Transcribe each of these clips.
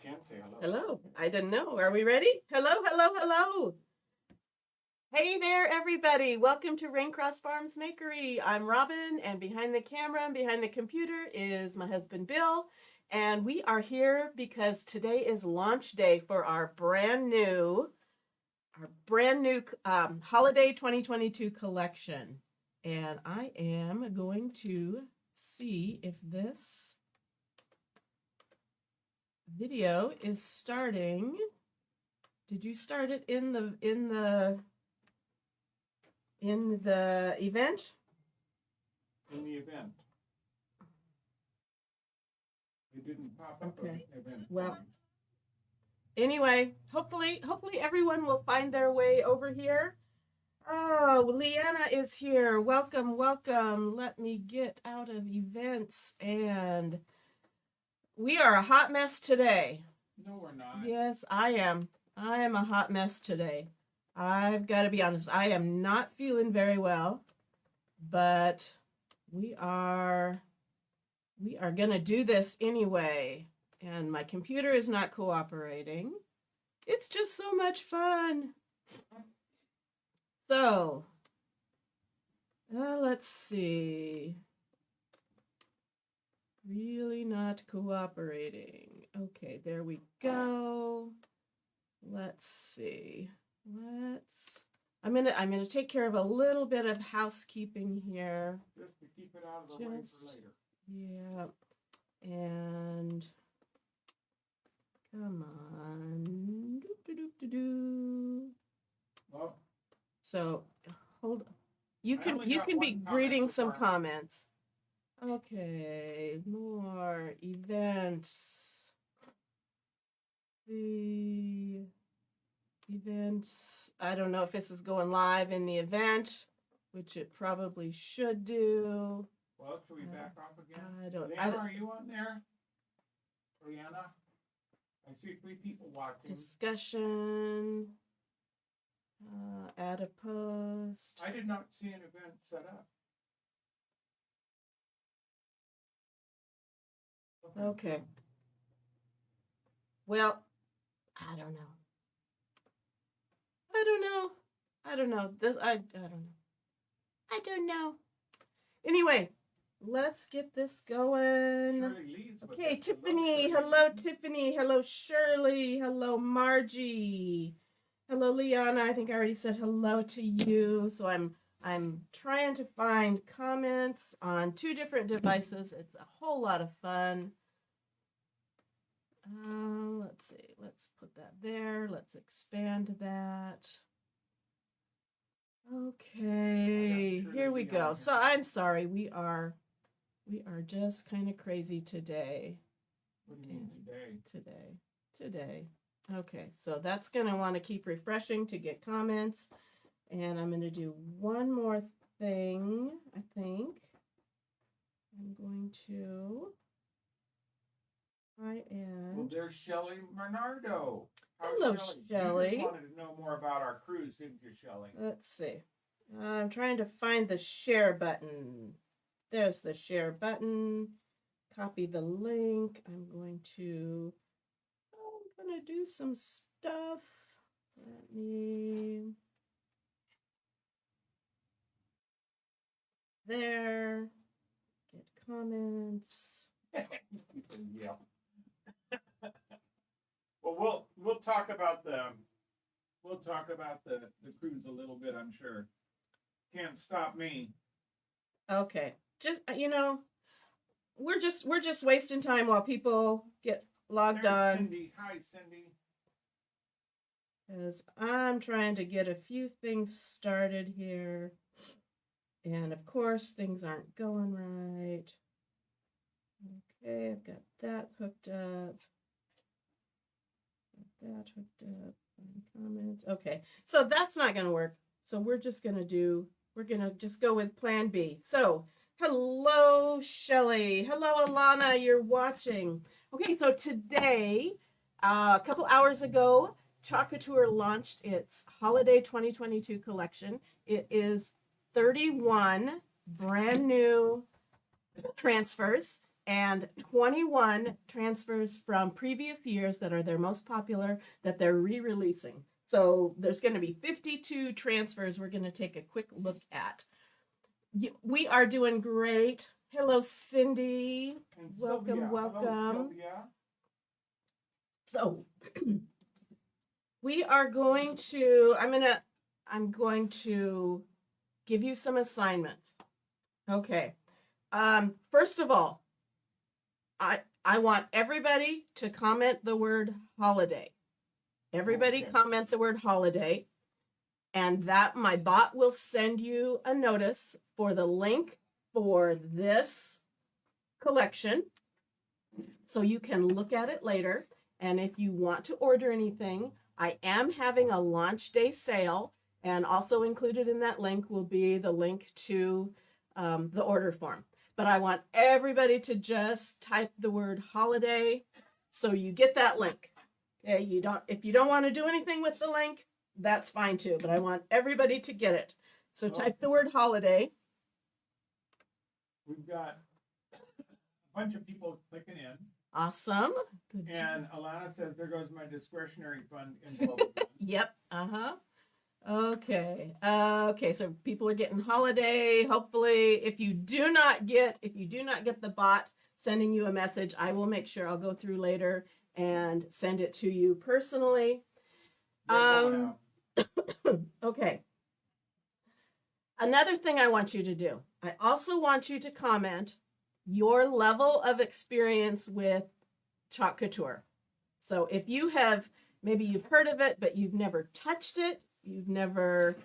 can say hello. Hello. I didn't know. Are we ready? Hello, hello, hello. Hey there, everybody. Welcome to Raincross Farms Makery. I'm Robin, and behind the camera and behind the computer is my husband, Bill. And we are here because today is launch day for our brand new holiday 2022 collection. And I am going to see if this video is starting. Did you start it in the event? In the event. It didn't pop up. Okay. Event. Well, anyway, hopefully everyone will find their way over here. Oh, Leanna is here. Welcome, welcome. Let me get out of events, and we are a hot mess today. No, we're not. Yes, I am. I am a hot mess today. I've got to be honest. I am not feeling very well, but we are going to do this anyway. And my computer is not cooperating. It's just so much fun. So, let's see. Really not cooperating. Okay, there we go. Let's see. I'm gonna take care of a little bit of housekeeping here. Just to keep it out of the way for later. Yeah. And come on. Well, so hold on. You can be greeting some comments. Okay, more events. The events, I don't know if this is going live in the event, which it probably should do. Well, should we back off again? Leanna, are you on there? Leanna? I see 3 people watching. Discussion. Add a post. I did not see an event set up. Okay. Well, I don't know. I don't know. Anyway, let's get this going. Okay, Tiffany. Hello, Tiffany. Hello, Shirley. Hello, Margie. Hello, Liana. I think I already said hello to you. So I'm trying to find comments on 2 different devices. It's a whole lot of fun. Let's see. Let's put that there. Let's expand that. Okay, here we go. So I'm sorry. We are just kind of crazy today. What do you mean today? Today. Okay, so that's going to want to keep refreshing to get comments. And I'm going to do one more thing, I think. I'm going to try and... Well, there's Shelley Bernardo. Hello, Shelley. You just wanted to know more about our cruise, didn't you, Shelley? Let's see. I'm trying to find the share button. There's the share button. Copy the link. I'm going to do some stuff. Let me... There. Get comments. Yeah. Well, we'll talk about the cruise a little bit, I'm sure. Can't stop me. Okay. Just we're just wasting time while people get logged on. Cindy. Hi, Cindy. Because I'm trying to get a few things started here. And of course, things aren't going right. Okay, I've got that hooked up. Comments. Okay, so that's not going to work. So we're going to just go with plan B. So hello, Shelley. Hello, Alana. You're watching. Okay, so today, a couple hours ago, Cutouts launched its holiday 2022 collection. It is 31 brand new transfers. and 21 transfers from previous years that are their most popular that they're re-releasing. So there's going to be 52 transfers we're going to take a quick look at. We are doing great. Hello, Cindy. And Welcome, Sylvia. welcome. Hello, Sylvia. So we are going to, I'm going to give you some assignments. Okay. First of all, I want everybody to comment the word holiday. Everybody comment the word holiday, and that my bot will send you a notice for the link for this collection so you can look at it later. And if you want to order anything, I am having a launch day sale, and also included in that link will be the link to the order form. But I want everybody to just type the word holiday so you get that link. Okay, if you don't want to do anything with the link, that's fine too, but I want everybody to get it. So type the word holiday. We've got a bunch of people clicking in. Awesome. Good And Alana says, there goes my discretionary fund envelope. Yep. Okay. Okay. So people are getting holiday. Hopefully, if you do not get the bot sending you a message, I will make sure I'll go through later and send it to you personally. Okay. Another thing I want you to do, I also want you to comment your level of experience with Chalk Couture. So if you have, maybe you've heard of it, but you've never touched it, you've never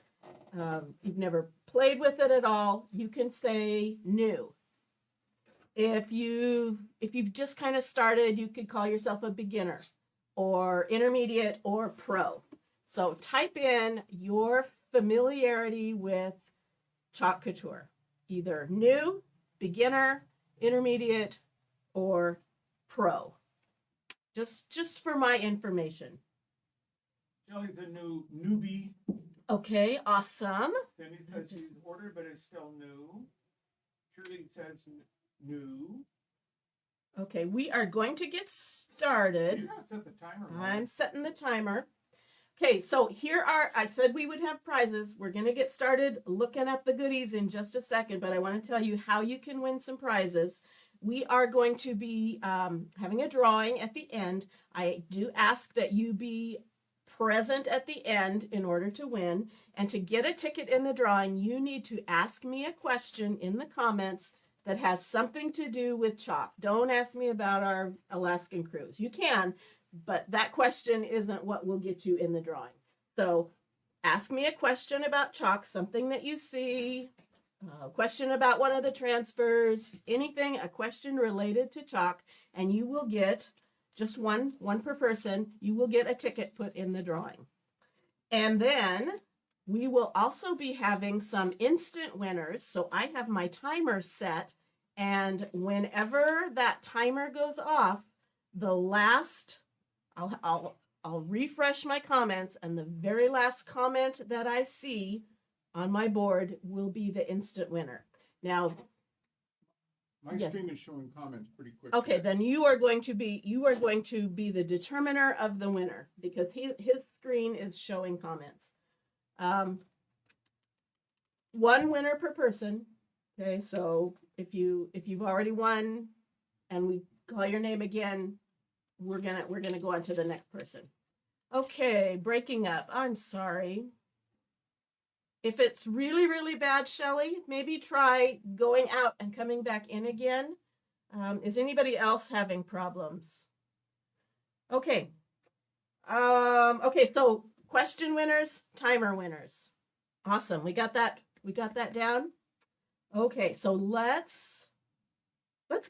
played with it at all, you can say new. If you've just kind of started, you could call yourself a beginner or intermediate or pro. So type in your familiarity with Chalk Couture, either new, beginner, intermediate, or pro. Just for my information. Shelly's a newbie. Okay, awesome. Cindy says she's ordered, but it's still new. Shirley says new. Okay, we are going to get started. You gotta set the timer. I'm setting the timer. Okay, so I said we would have prizes. We're going to get started looking at the goodies in just a second, but I want to tell you how you can win some prizes. We are going to be having a drawing at the end. I do ask that you be present at the end in order to win. And to get a ticket in the drawing, you need to ask me a question in the comments that has something to do with chalk. Don't ask me about our Alaskan cruise. You can, but that question isn't what will get you in the drawing. So ask me a question about chalk, something that you see, a question about one of the transfers, anything, a question related to chalk, and you will get just one per person. You will get a ticket put in the drawing. And then we will also be having some instant winners. So I have my timer set, and whenever that timer goes off, the last, I'll refresh my comments, and the very last comment that I see on my board will be the instant winner. Now, my screen is showing comments pretty quick. Okay, then you are going to be the determiner of the winner, because his screen is showing comments. One winner per person. Okay, so if you've already won and we call your name again, we're gonna go on to the next person. Okay, breaking up. I'm sorry. If it's really, really bad, Shelly, maybe try going out and coming back in again. Is anybody else having problems? Okay. Okay, so question winners, timer winners. Awesome. We got that down. Okay, so let's get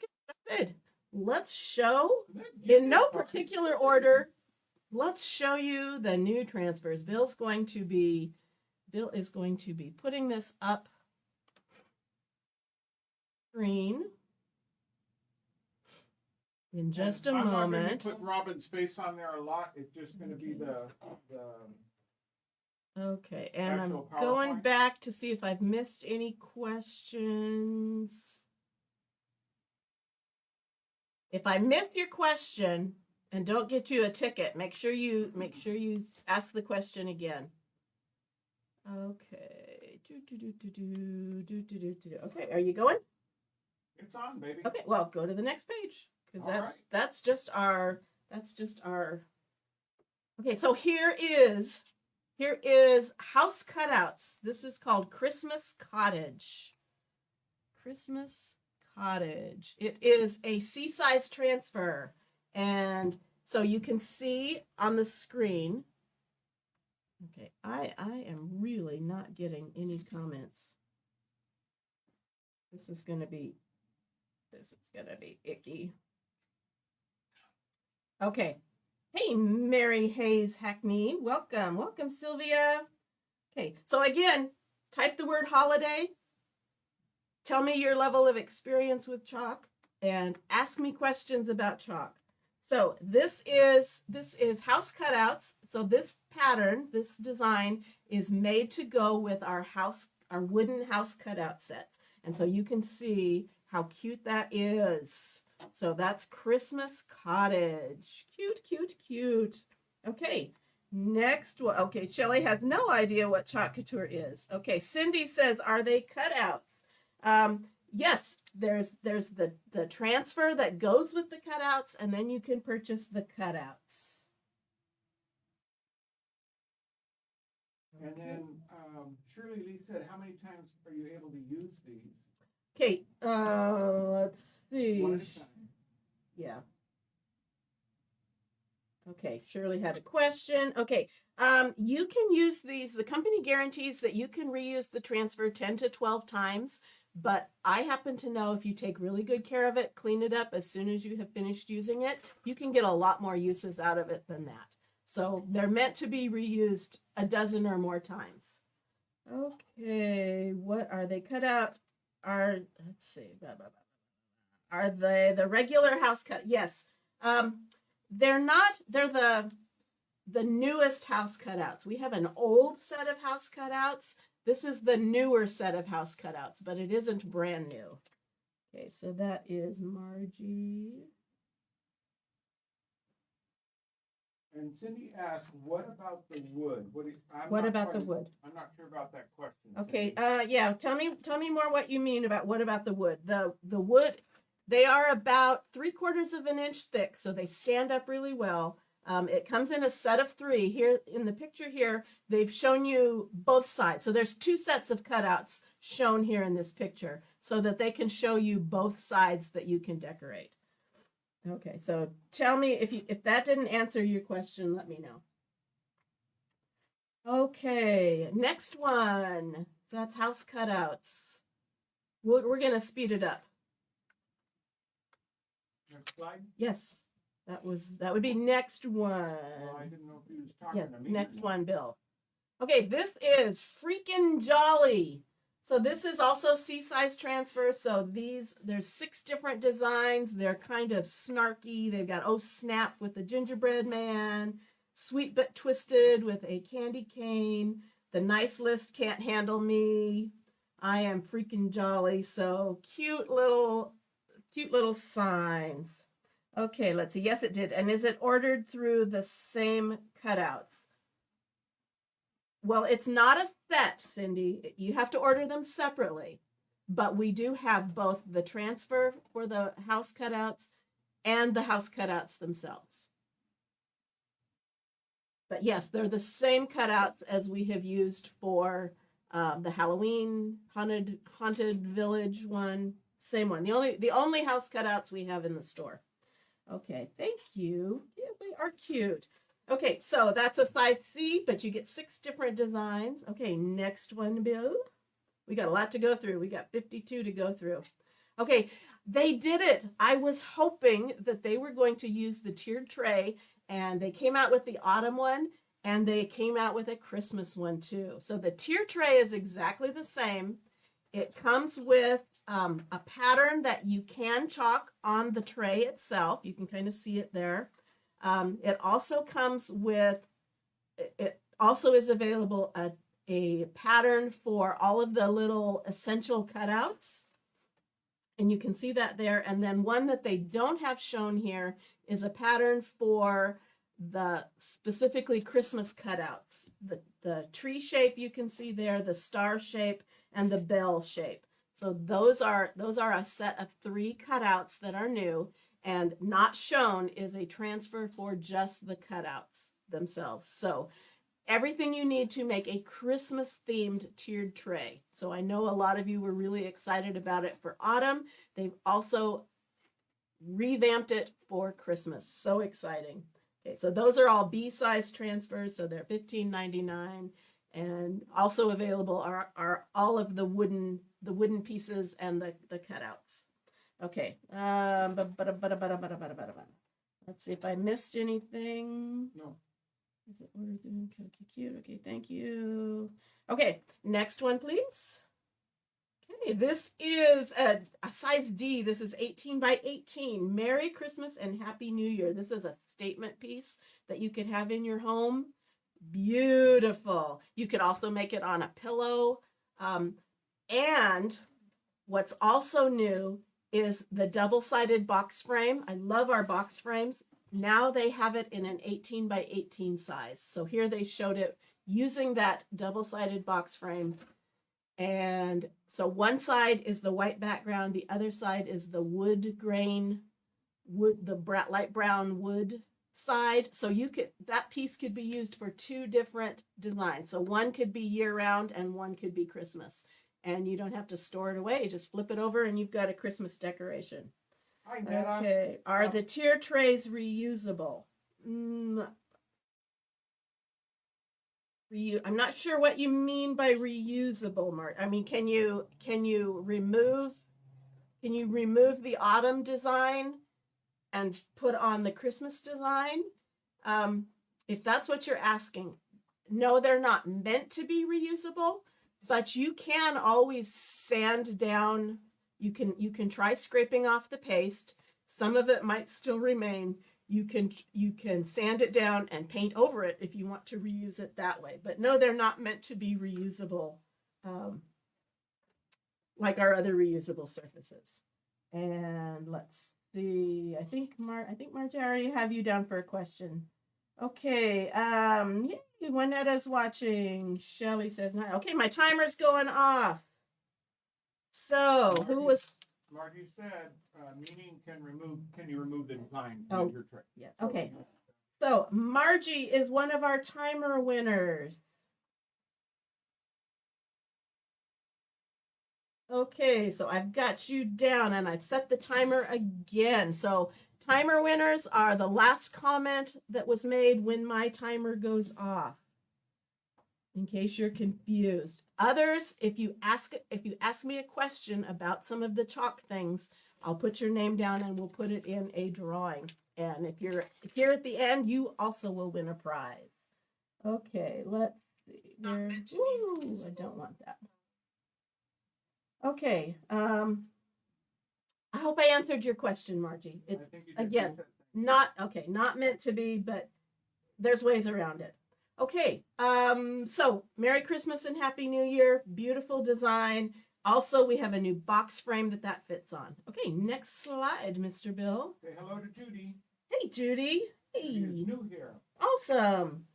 started. Let's show, in no particular order, let's show you the new transfers. Bill is going to be putting this up screen in just a moment. I'm not going to put Robin's face on there a lot. It's just going to be the Okay, and I'm actual going PowerPoint. back to see if I've missed any questions. If I missed your question and don't get you a ticket, make sure you ask the question again. Okay. Okay, are you going? It's on, baby. Okay, well, go to the next page because that's just our. Okay, so here is house cutouts. This is called Christmas Cottage. Christmas Cottage. It is a C-size transfer, and so you can see on the screen. Okay, I am really not getting any comments. This is gonna be icky. Okay. Hey, Mary Hayes Hackney. Welcome. Welcome, Sylvia. Okay, so again, type the word holiday. Tell me your level of experience with chalk and ask me questions about chalk. So this is house cutouts. So this pattern, this design is made to go with our wooden house cutout sets. And so you can see how cute that is. So that's Christmas Cottage. Cute, cute, cute. Okay, next one. Okay, Shelley has no idea what chalk couture is. Okay, Cindy says, are they cutouts? Yes, there's the transfer that goes with the cutouts, and then you can purchase the cutouts. And then Shirley Lee said, how many times are you able to use these? Okay, let's see. One at a time. Yeah. Okay, Shirley had a question. Okay, you can use these. The company guarantees that you can reuse the transfer 10 to 12 times, but I happen to know if you take really good care of it, clean it up as soon as you have finished using it, you can get a lot more uses out of it than that. So they're meant to be reused a dozen or more times. Okay, what are they cut out? Let's see. Are they the regular house cut? Yes. They're not, they're the newest house cutouts. We have an old set of house cutouts. This is the newer set of house cutouts, but it isn't brand new. Okay, so that is Margie. And Cindy asked, what about the wood? What about the wood? I'm not sure about that question. Okay, yeah, tell me more what you mean about what about the wood. The wood, they are about 3/4 of an inch thick, so they stand up really well. It comes in a set of 3. Here in the picture here, they've shown you both sides. So there's 2 sets of cutouts shown here in this picture so that they can show you both sides that you can decorate. Okay, so tell me if that didn't answer your question, let me know. Okay, next one. So that's house cutouts. We're going to speed it up. Next slide? Yes. That would be next one. Well, I didn't know if he was talking to me. Next one, Bill. Okay, this is freaking jolly. So this is also C-size transfer. So there's 6 different designs. They're kind of snarky. They've got Oh Snap with the gingerbread man, Sweet But Twisted with a candy cane, The Nice List Can't Handle Me, I Am Freaking Jolly. So cute little signs. Okay, let's see. Yes, it did. And is it ordered through the same cutouts? Well, it's not a set, Cindy. You have to order them separately. But we do have both the transfer for the house cutouts and the house cutouts themselves. But yes, they're the same cutouts as we have used for the Halloween haunted village one. Same one. The only house cutouts we have in the store. Okay, thank you. Yeah, they are cute. Okay, so that's a size C, but you get 6 different designs. Okay, next one, Bill. We got a lot to go through. We got 52 to go through. Okay, they did it. I was hoping that they were going to use the tiered tray, and they came out with the autumn one, and they came out with a Christmas one too. So the tiered tray is exactly the same. It comes with a pattern that you can chalk on the tray itself. You can kind of see it there. It also comes with, it also is available a pattern for all of the little essential cutouts. And you can see that there. And then one that they don't have shown here is a pattern for the specifically Christmas cutouts. The tree shape you can see there, the star shape, and the bell shape. So those are a set of 3 cutouts that are new, and not shown is a transfer for just the cutouts themselves. So everything you need to make a Christmas themed tiered tray. So I know a lot of you were really excited about it for autumn. They've also revamped it for Christmas. So exciting. Okay, so those are all B-size transfers, so they're $15.99, and also available are all of the wooden pieces and the cutouts. Okay, let's see if I missed anything. No. Is it ordered? Okay, cute. Okay, thank you. Okay, next one, please. Okay, this is a size D. This is 18 by 18. Merry Christmas and Happy New Year. This is a statement piece that you could have in your home. Beautiful. You could also make it on a pillow. And what's also new is the double-sided box frame. I love our box frames. Now they have it in an 18 by 18 size. So here they showed it using that double-sided box frame. And so one side is the white background, the other side is the wood grain, light brown wood side. So that piece could be used for 2 different designs. So one could be year-round and one could be Christmas. And you don't have to store it away. You just flip it over and you've got a Christmas decoration. Okay, are the tier trays reusable? I'm not sure what you mean by reusable, Mark. I mean, can you remove the autumn design and put on the Christmas design? If that's what you're asking, no, they're not meant to be reusable, but you can always sand down. You can try scraping off the paste. Some of it might still remain. You can sand it down and paint over it if you want to reuse it that way. But no, they're not meant to be reusable like our other reusable surfaces. And let's see. I think Margie, I already have you down for a question. Okay. Yay, Juanetta's watching. Shelly says not. Okay, my timer's going off. So who was? Margie said, meaning can you remove the design Oh, your tray? Yeah. Okay. So Margie is one of our timer winners. Okay, so I've got you down and I've set the timer again. So timer winners are the last comment that was made when my timer goes off, in case you're confused. Others, if you ask me a question about some of the chalk things, I'll put your name down and we'll put it in a drawing. And if you're here at the end, you also will win a prize. Okay, let's see. Ooh, I don't want that. Okay. I hope I answered your question, Margie. It's again not meant to be, but there's ways around it. Okay, so Merry Christmas and Happy New Year. Beautiful design. Also, we have a new box frame that fits on. Okay, next slide, Mr. Bill. Say hello to Judy. Hey, Judy. Hey. Judy is new here. Awesome.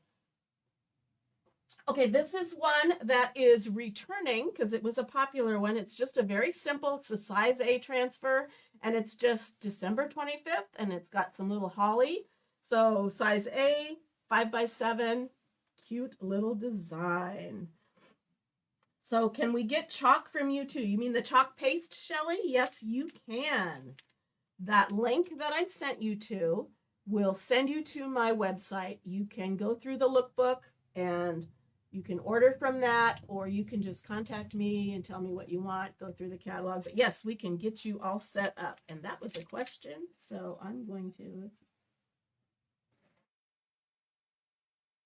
Okay, this is one that is returning because it was a popular one. It's just a very simple, it's a size A transfer, and it's just December 25th, and it's got some little holly. So size A, 5x7, cute little design. So can we get chalk from you too? You mean the chalk paste, Shelly? Yes, you can. That link that I sent you to will send you to my website. You can go through the lookbook and you can order from that, or you can just contact me and tell me what you want, go through the catalog. But yes, we can get you all set up. And that was a question, so I'm going to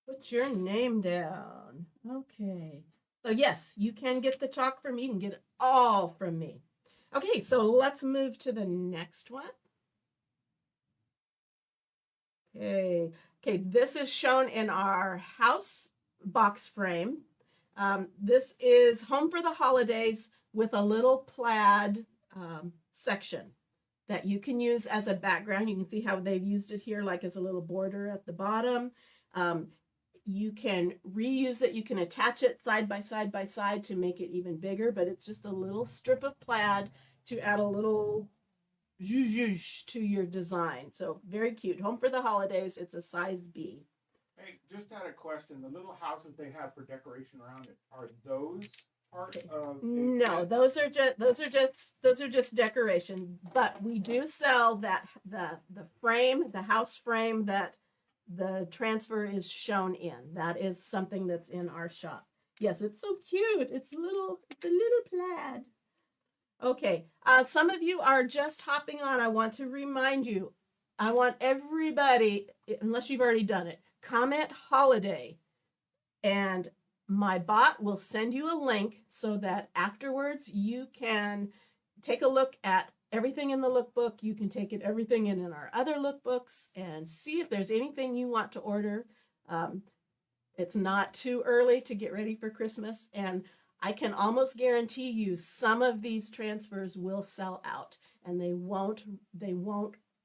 put your name down. Okay. So yes, you can get the chalk from me. You can get it all from me. Okay, so let's move to the next one. Okay, this is shown in our house box frame. This is Home for the Holidays with a little plaid section that you can use as a background. You can see how they've used it here, like as a little border at the bottom. You can reuse it. You can attach it side by side to make it even bigger, but it's just a little strip of plaid to add a little zhuzh to your design. So very cute. Home for the holidays. It's a size B. Hey, just had a question. The little houses they have for decoration around it, are those part of? No, those are just decoration. But we do sell that the frame, the house frame that the transfer is shown in. That is something that's in our shop. Yes, it's so cute. It's a little plaid. Okay, some of you are just hopping on. I want to remind you, I want everybody, unless you've already done it, comment holiday, and my bot will send you a link so that afterwards you can take a look at everything in the lookbook. You can take everything in our other lookbooks and see if there's anything you want to order. It's not too early to get ready for Christmas, and I can almost guarantee you some of these transfers will sell out, and they won't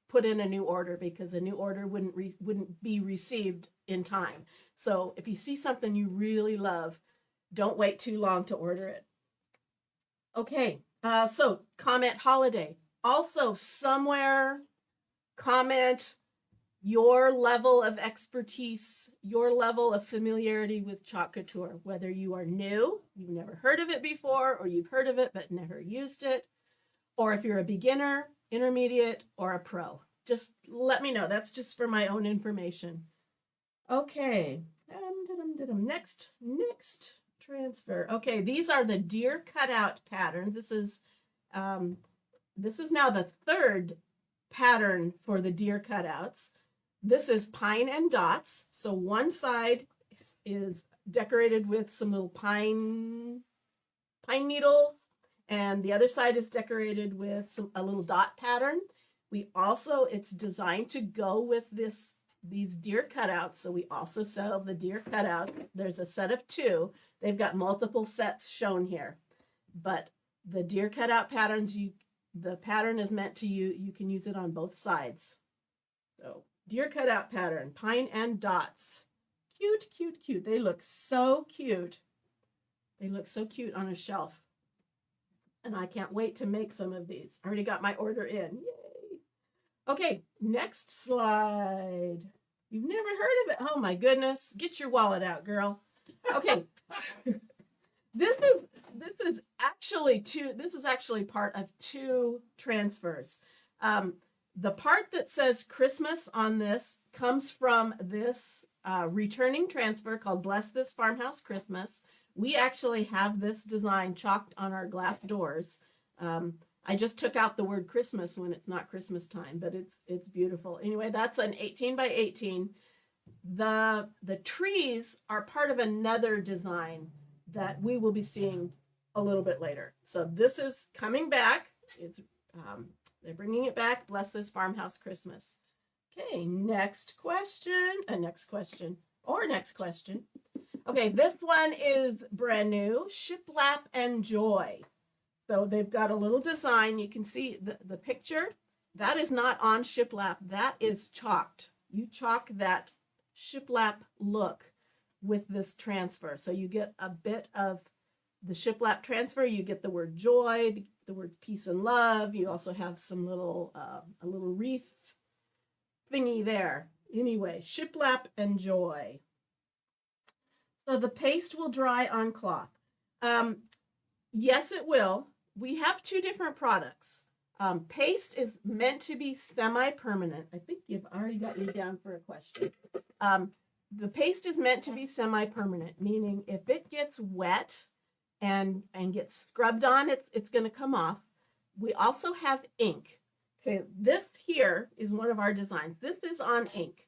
put in a new order because a new order wouldn't be received in time. So if you see something you really love, don't wait too long to order it. Okay, so comment holiday. Also, somewhere comment your level of expertise, your level of familiarity with Chalk Couture, whether you are new, you've never heard of it before, or you've heard of it but never used it, or if you're a beginner, intermediate, or a pro. Just let me know. That's just for my own information. Okay, next transfer. Okay, these are the deer cutout patterns. This is now the third pattern for the deer cutouts. This is pine and dots. So one side is decorated with some little pine needles, and the other side is decorated with a little dot pattern. We also, it's designed to go with these deer cutouts. So we also sell the deer cutout. There's a set of 2. They've got multiple sets shown here, but the deer cutout patterns, the pattern is meant to you can use it on both sides. So deer cutout pattern, pine and dots. Cute, cute, cute. They look so cute. They look so cute on a shelf. And I can't wait to make some of these. I already got my order in. Yay. Okay, next slide. You've never heard of it? Oh my goodness. Get your wallet out, girl. Okay. This is actually part of 2 transfers. The part that says Christmas on this comes from this returning transfer called Bless This Farmhouse Christmas. We actually have this design chalked on our glass doors. I just took out the word Christmas when it's not Christmas time, but it's beautiful. Anyway, that's an 18 by 18. The trees are part of another design that we will be seeing a little bit later. So this is coming back. They're bringing it back. Bless This Farmhouse Christmas. Okay, next question. Okay, this one is brand new. Shiplap and Joy. So they've got a little design. You can see the picture. That is not on shiplap. That is chalked. You chalk that shiplap look with this transfer. So you get a bit of the shiplap transfer. You get the word joy, the word peace and love. You also have some little, a little wreath thingy there. Anyway, shiplap and joy. So the paste will dry on cloth. Yes, it will. We have 2 different products. Paste is meant to be semi-permanent. I think you've already got me down for a question. The paste is meant to be semi-permanent, meaning if it gets wet and gets scrubbed on, it's going to come off. We also have ink. So this here is one of our designs. This is on ink.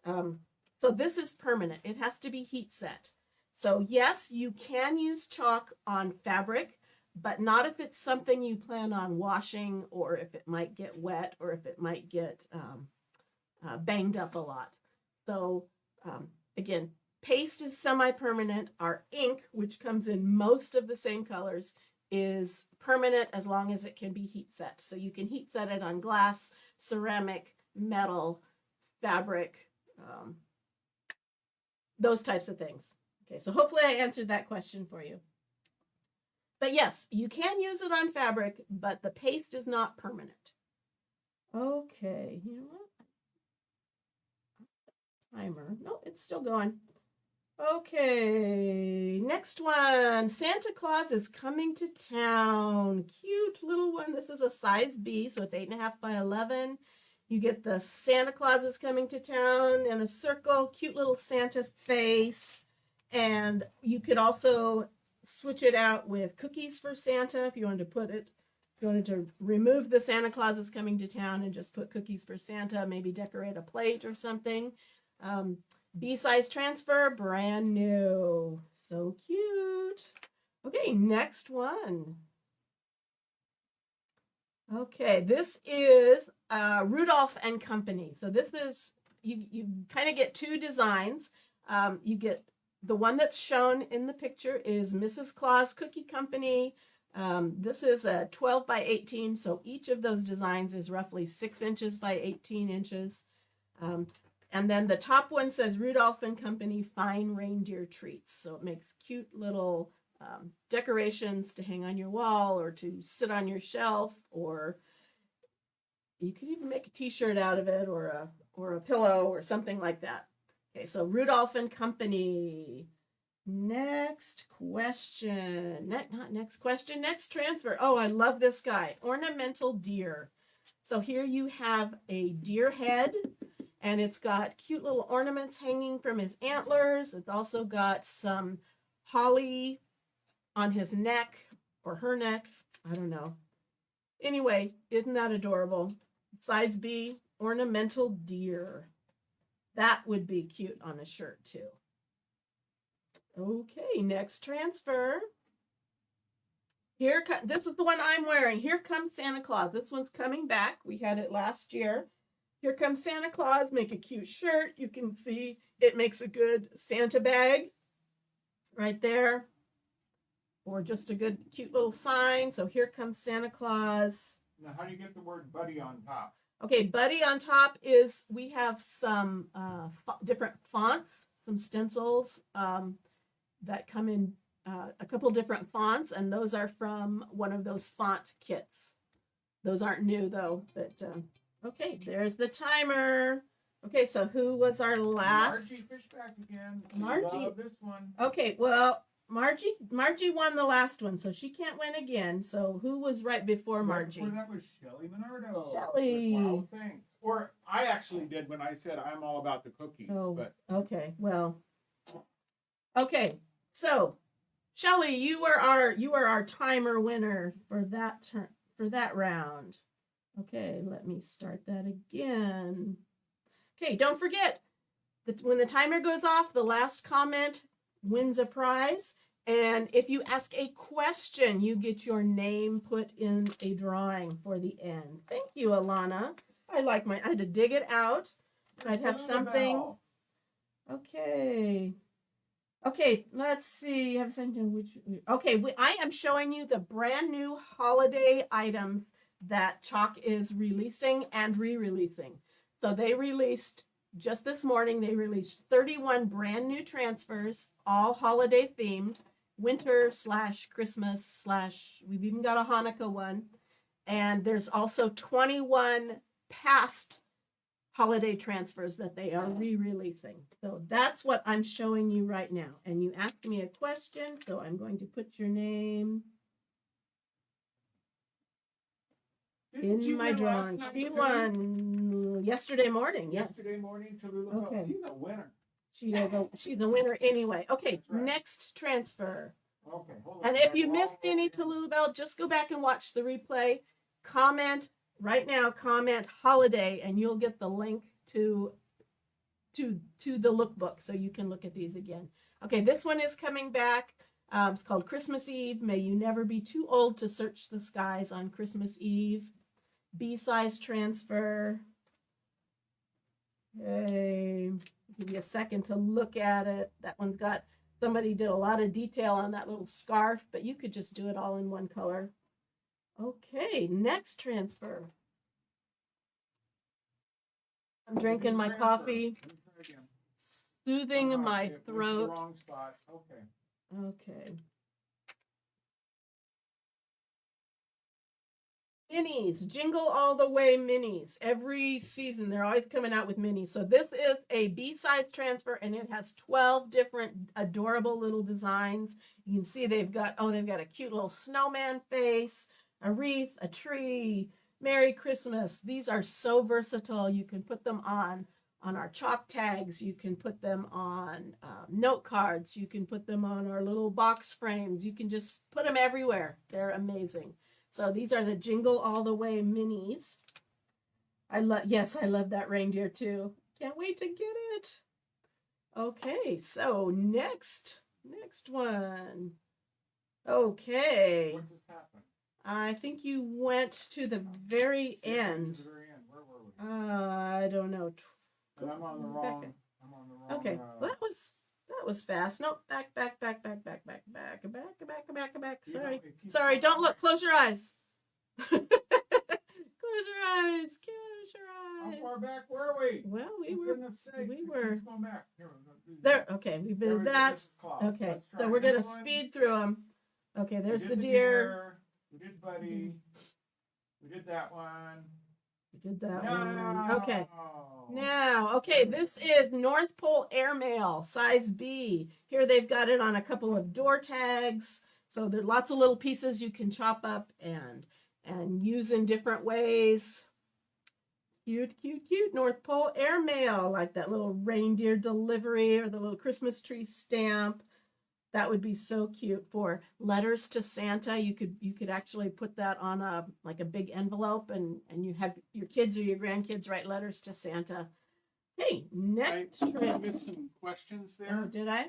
So this is permanent. It has to be heat set. So yes, you can use chalk on fabric, but not if it's something you plan on washing, or if it might get wet, or if it might get banged up a lot. So again, paste is semi-permanent. Our ink, which comes in most of the same colors, is permanent as long as it can be heat set. So you can heat set it on glass, ceramic, metal, fabric, those types of things. Okay, so hopefully I answered that question for you. But yes, you can use it on fabric, but the paste is not permanent. Okay, you know what? Timer. No, it's still going. Okay, next one. Santa Claus is coming to town. Cute little one. This is a size B, so it's 8.5 by 11. You get the Santa Claus is coming to town in a circle, cute little Santa face. And you could also switch it out with cookies for Santa if you wanted to put it. If you wanted to remove the Santa Claus is coming to town and just put cookies for Santa, maybe decorate a plate or something. B-size transfer, brand new. So cute. Okay, next one. Okay, this is Rudolph and Company. So this is, you kind of get two designs. You get the one that's shown in the picture is Mrs. Claus Cookie Company. This is a 12 by 18, so each of those designs is roughly 6 inches by 18 inches. And then the top one says Rudolph and Company Fine Reindeer Treats. So it makes cute little decorations to hang on your wall or to sit on your shelf, or you could even make a t-shirt out of it, or a pillow or something like that. Okay, so Rudolph and Company. Next question. Not next question, next transfer. Oh, I love this guy. Ornamental Deer. So here you have a deer head, and it's got cute little ornaments hanging from his antlers. It's also got some holly on his neck or her neck. I don't know. Anyway, isn't that adorable? Size B, Ornamental Deer. That would be cute on a shirt too. Okay, next transfer. This is the one I'm wearing. Here comes Santa Claus. This one's coming back. We had it last year. Here comes Santa Claus. Make a cute shirt. You can see it makes a good Santa bag right there. Or just a good, cute little sign. So here comes Santa Claus. Now, how do you get the word buddy on top? Okay, buddy on top is, we have some different fonts, some stencils that come in a couple different fonts, and those are from one of those font kits. Those aren't new though, but okay, there's the timer. Okay, so who was our last? Margie Fishback again. Margie. Love this one. Okay, well, Margie won the last one, so she can't win again. So who was right before Margie? Before that was Shelly Minardo. Shelly. Wow, thanks. Or I actually did when I said I'm all about the cookies. Oh, but okay. Well, okay. So, Shelly, you are our timer winner for that round. Okay, let me start that again. Okay, don't forget that when the timer goes off, the last comment wins a prize. And if you ask a question, you get your name put in a drawing for the end. Thank you, Alana. I had to dig it out. I'd have something. Okay. Okay, let's see. I have something I am showing you the brand new holiday items that Chalk is releasing and re-releasing. So they released, just this morning, they released 31 brand new transfers, all holiday themed, winter / Christmas / we've even got a Hanukkah one. And there's also 21 past holiday transfers that they are re-releasing. So that's what I'm showing you right now. And you asked me a question, so I'm going to put your name in my drawing. She won yesterday morning. Yes. Yesterday morning to Lulu. Okay. She's a winner. She's a winner anyway. Okay, right. Next transfer. Okay, hold on. And if you missed any Tallulah Bell, just go back and watch the replay. Comment right now, comment holiday, and you'll get the link to the lookbook so you can look at these again. Okay, this one is coming back. It's called Christmas Eve. May you never be too old to search the skies on Christmas Eve. B-size transfer. Okay, give you a second to look at it. That one's got Somebody did a lot of detail on that little scarf, but you could just do it all in one color. Okay, next transfer. I'm drinking my coffee, soothing my throat. Wrong spot. Okay. Okay. Minis, Jingle All the Way minis. Every season, they're always coming out with minis. So this is a B-size transfer, and it has 12 different adorable little designs. You can see they've got a cute little snowman face, a wreath, a tree, Merry Christmas. These are so versatile. You can put them on our chalk tags. You can put them on note cards. You can put them on our little box frames. You can just put them everywhere. They're amazing. So these are the Jingle All the Way minis. I love that reindeer too. Can't wait to get it. Okay, so next one. Okay. What just happened? I think you went to the very end. To the very end. Where were we? I don't know. And I'm on the wrong. Okay, well, that was fast. Nope, back. Sorry, don't look. Close your eyes. Close your eyes. How far back were we? Well, we Keeps going back. there. Okay, we've been that. Okay, so we're gonna speed through them. Okay, there's the deer. We did Buddy. We did that one. We did that one. Okay. Now, okay, this is North Pole Airmail, size B. Here they've got it on a couple of door tags. So there are lots of little pieces you can chop up and use in different ways. Cute, cute, cute. North Pole Airmail, like that little reindeer delivery or the little Christmas tree stamp. That would be so cute for letters to Santa. You could actually put that on a big envelope and you have your kids or your grandkids write letters to Santa. Hey, next I missed some questions there. Oh, did I?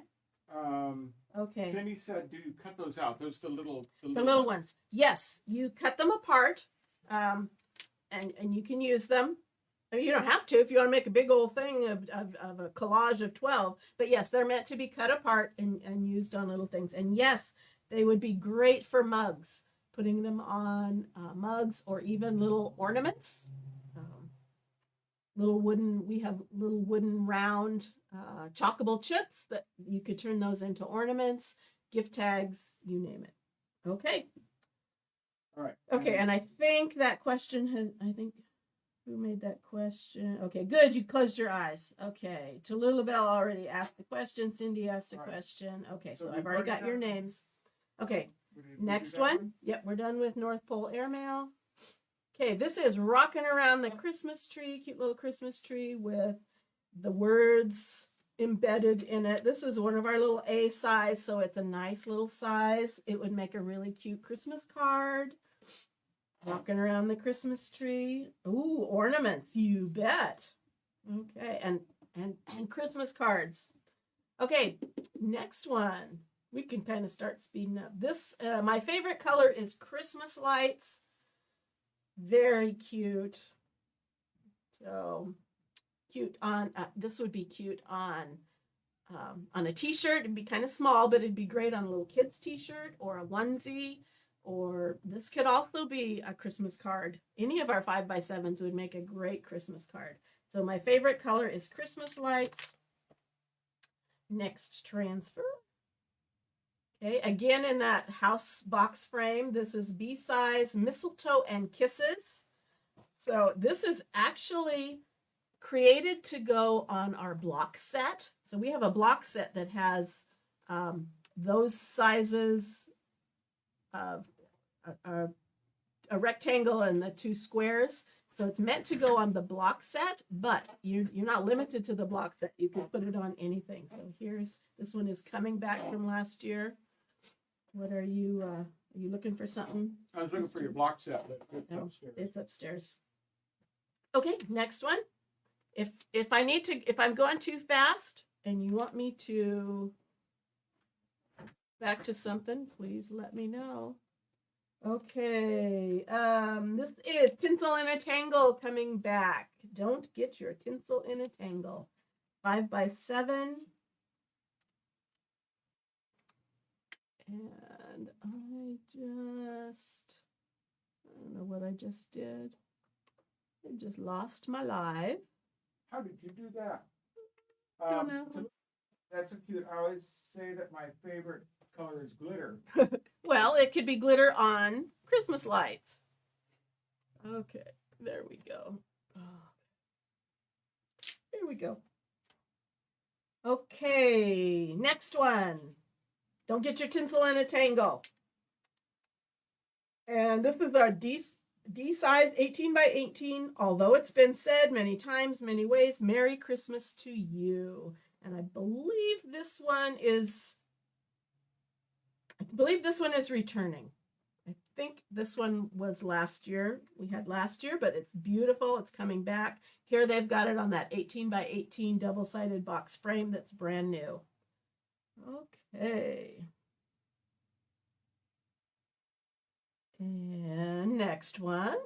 Okay. Cindy said, "Do you cut those out? Those the little ones." Yes, you cut them apart, and you can use them. I mean, you don't have to if you want to make a big old thing of a collage of 12. But yes, they're meant to be cut apart and used on little things. And yes, they would be great for mugs, putting them on mugs or even little ornaments. We have little wooden round chalkable chips that you could turn those into ornaments, gift tags, you name it. Okay. All right. Okay, and I think that question who made that question? Okay, good. You closed your eyes. Okay. Tallulah Bell already asked the question. Cindy asked the question. Okay, so I've already got your names. Okay, next one. Yep, we're done with North Pole Airmail. Okay, this is Rocking Around the Christmas Tree. Cute little Christmas tree with the words embedded in it. This is one of our little A size, so it's a nice little size. It would make a really cute Christmas card. Walking around the Christmas tree. Ooh, ornaments, you bet. Okay, and Christmas cards. Okay, next one. We can kind of start speeding up. This, my favorite color is Christmas lights. Very cute. So cute on, this would be cute on a t-shirt. It'd be kind of small, but it'd be great on a little kid's t-shirt or a onesie. Or this could also be a Christmas card. Any of our 5x7s would make a great Christmas card. So my favorite color is Christmas lights. Next transfer. Okay, again in that house box frame. This is B-size Mistletoe and Kisses. So this is actually created to go on our block set. So we have a block set that has those sizes of a rectangle and the two squares. So it's meant to go on the block set, but you're not limited to the block set. You can put it on anything. So this one is coming back from last year. What are you looking for something? I was looking for your block set, but it's upstairs. It's upstairs. Okay, next one. If I'm going too fast and you want me to back to something, please let me know. Okay, this is Tinsel in a Tangle coming back. Don't get your tinsel in a tangle. 5x7. And I don't know what I just did. I just lost my live. How did you do that? Don't know. That's so cute. I always say that my favorite color is glitter. Well, it could be glitter on Christmas lights. Okay, there we go. Here we go. Okay, next one. Don't get your tinsel in a tangle. And this is our D size 18 by 18. Although it's been said many times, many ways, Merry Christmas to you. And I believe this one is returning. I think this one was last year. We had last year, but it's beautiful. It's coming back. Here they've got it on that 18 by 18 double-sided box frame that's brand new. Okay. And next one.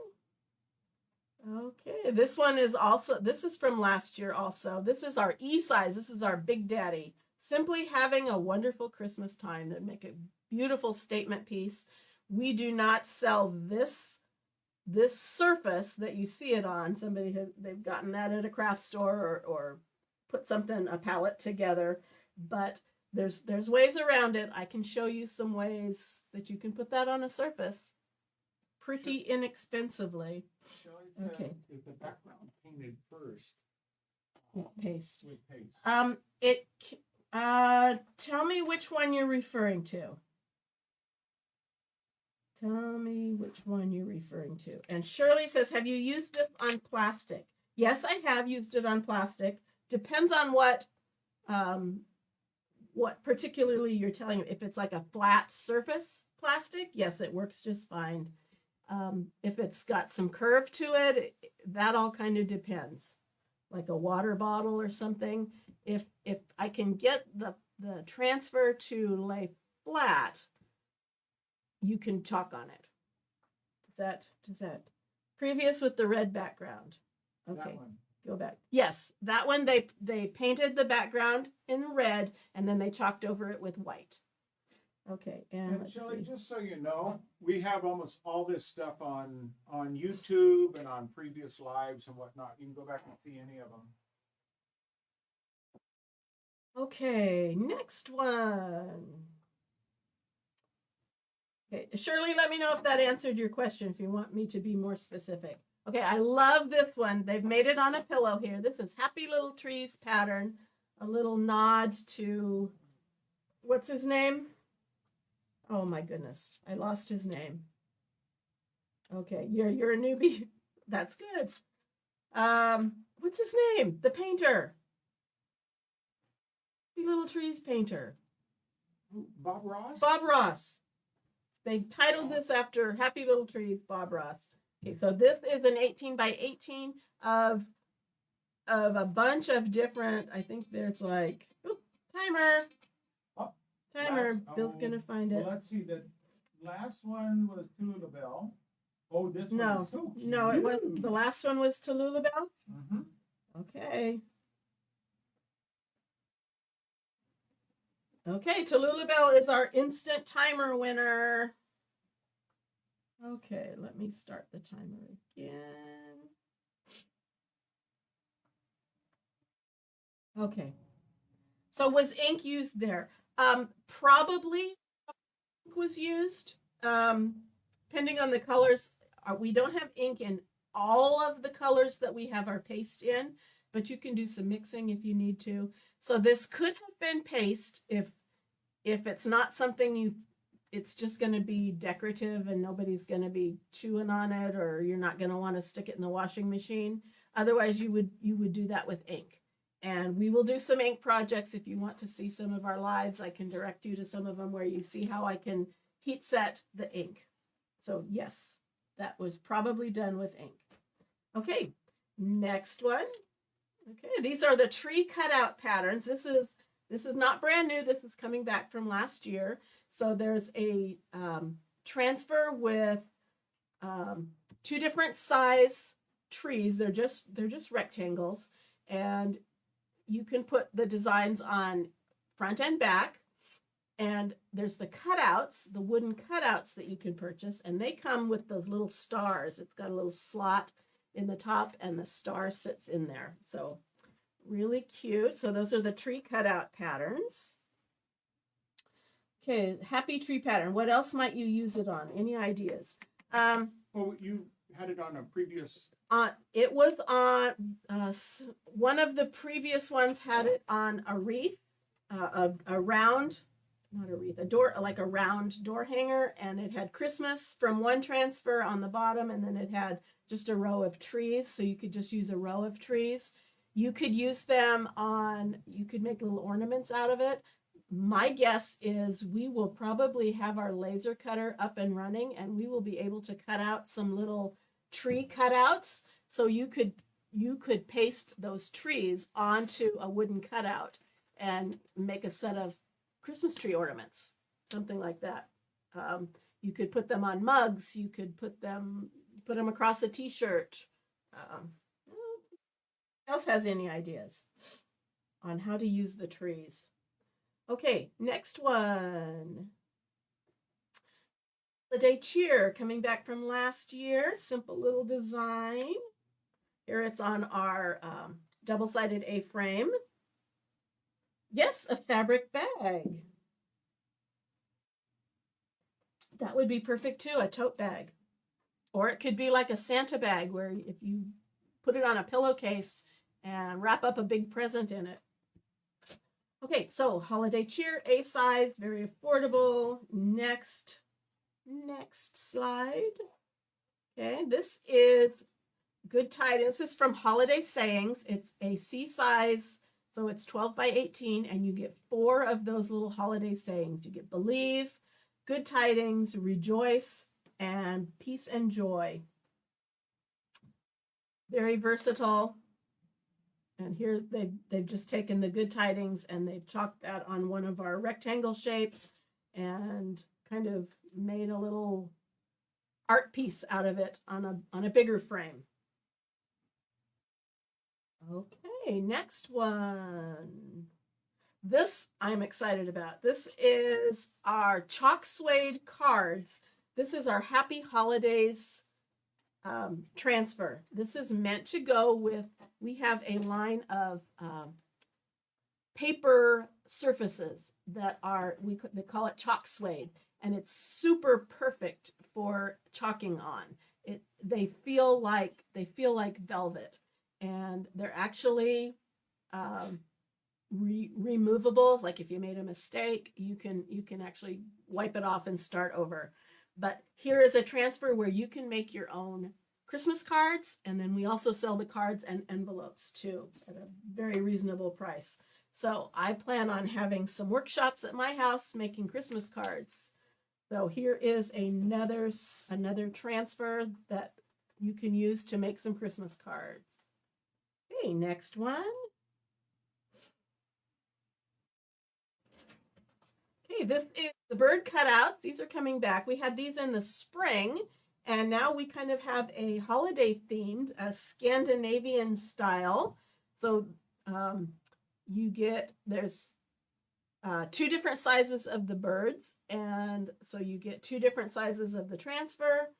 Okay, this one is also, this is from last year also. This is our E size. This is our Big Daddy. Simply having a wonderful Christmas time. That make a beautiful statement piece. We do not sell this surface that you see it on. They've gotten that at a craft store or put a palette together, but there's ways around it. I can show you some ways that you can put that on a surface pretty inexpensively. Okay. Is the background painted first? With paste. With paste. Tell me which one you're referring to. Tell me which one you're referring to. And Shirley says, have you used this on plastic? Yes, I have used it on plastic. Depends on what particularly you're telling me. If it's like a flat surface plastic, yes, it works just fine. If it's got some curve to it, that all kind of depends. Like a water bottle or something. If I can get the transfer to lay flat, you can chalk on it. Does that previous with the red background? Okay, go back. Yes, that one they painted the background in red and then they chalked over it with white. Okay, and Shelley, just so you know, we have almost all this stuff on YouTube and on previous lives and whatnot. You can go back and see any of them. Okay, next one. Okay, Shirley, let me know if that answered your question, if you want me to be more specific. Okay, I love this one. They've made it on a pillow here. This is Happy Little Trees pattern, a little nod to, what's his name? Oh my goodness, I lost his name. Okay, you're a newbie. That's good. What's his name? The painter. Happy Little Trees painter. Bob Ross? Bob Ross. They titled this after Happy Little Trees, Bob Ross. Okay, so this is an 18 by 18 of a bunch of different, I think there's like, timer. Bill's gonna find it. Well, let's see, the last one was Tulabelle. Oh, this one is so cute. No, it wasn't. The last one was Tulabelle? Mm-hmm. Okay. Okay, Tulabelle is our instant timer winner. Okay, let me start the timer again. Okay. So was ink used there? Probably ink was used, depending on the colors. We don't have ink in all of the colors that we have our paste in, but you can do some mixing if you need to. So this could have been paste if it's not something it's just going to be decorative and nobody's going to be chewing on it, or you're not going to want to stick it in the washing machine. Otherwise, you would do that with ink. And we will do some ink projects. If you want to see some of our lives, I can direct you to some of them where you see how I can heat set the ink. So yes, that was probably done with ink. Okay, next one. Okay, these are the tree cutout patterns. This is not brand new. This is coming back from last year. So there's a transfer with two different size trees. They're just rectangles, and you can put the designs on front and back. And there's the cutouts, the wooden cutouts that you can purchase, and they come with those little stars. It's got a little slot in the top and the star sits in there. So really cute. So those are the tree cutout patterns. Okay, happy tree pattern. What else might you use it on? Any ideas? Well, you had it on a previous. It was on one of the previous ones had it on a wreath, a round, not a wreath, a door, like a round door hanger, and it had Christmas from one transfer on the bottom, and then it had just a row of trees, so you could just use a row of trees. You could use them on, you could make little ornaments out of it. My guess is we will probably have our laser cutter up and running, and we will be able to cut out some little tree cutouts. So you could paste those trees onto a wooden cutout and make a set of Christmas tree ornaments, something like that. You could put them on mugs. You could put them across a t-shirt. Who else has any ideas on how to use the trees? Okay, next one. Holiday cheer, coming back from last year. Simple little design. Here it's on our double-sided A-frame. Yes, a fabric bag. That would be perfect too, a tote bag. Or it could be like a Santa bag where if you put it on a pillowcase and wrap up a big present in it. Okay, so holiday cheer, A size, very affordable. Next slide. Okay, this is Good Tidings. This is from Holiday Sayings. It's a C size, so it's 12 by 18, and you get 4 of those little holiday sayings. You get believe, good tidings, rejoice, and peace and joy. Very versatile. And here they've just taken the good tidings and they've chalked that on one of our rectangle shapes and kind of made a little art piece out of it on a bigger frame. Okay, next one. This I'm excited about. This is our chalk suede cards. This is our Happy Holidays transfer. This is meant to go with, we have a line of paper surfaces that are, they call it chalk suede, and it's super perfect for chalking on. They feel like velvet, and they're actually removable. Like if you made a mistake, you can actually wipe it off and start over. But here is a transfer where you can make your own Christmas cards, and then we also sell the cards and envelopes too at a very reasonable price. So I plan on having some workshops at my house making Christmas cards. So here is another transfer that you can use to make some Christmas cards. Okay, next one. Okay, this is the bird cutouts. These are coming back. We had these in the spring, and now we kind of have a holiday themed, a Scandinavian style. So there's 2 different sizes of the birds, and so you get 2 different sizes of the transfer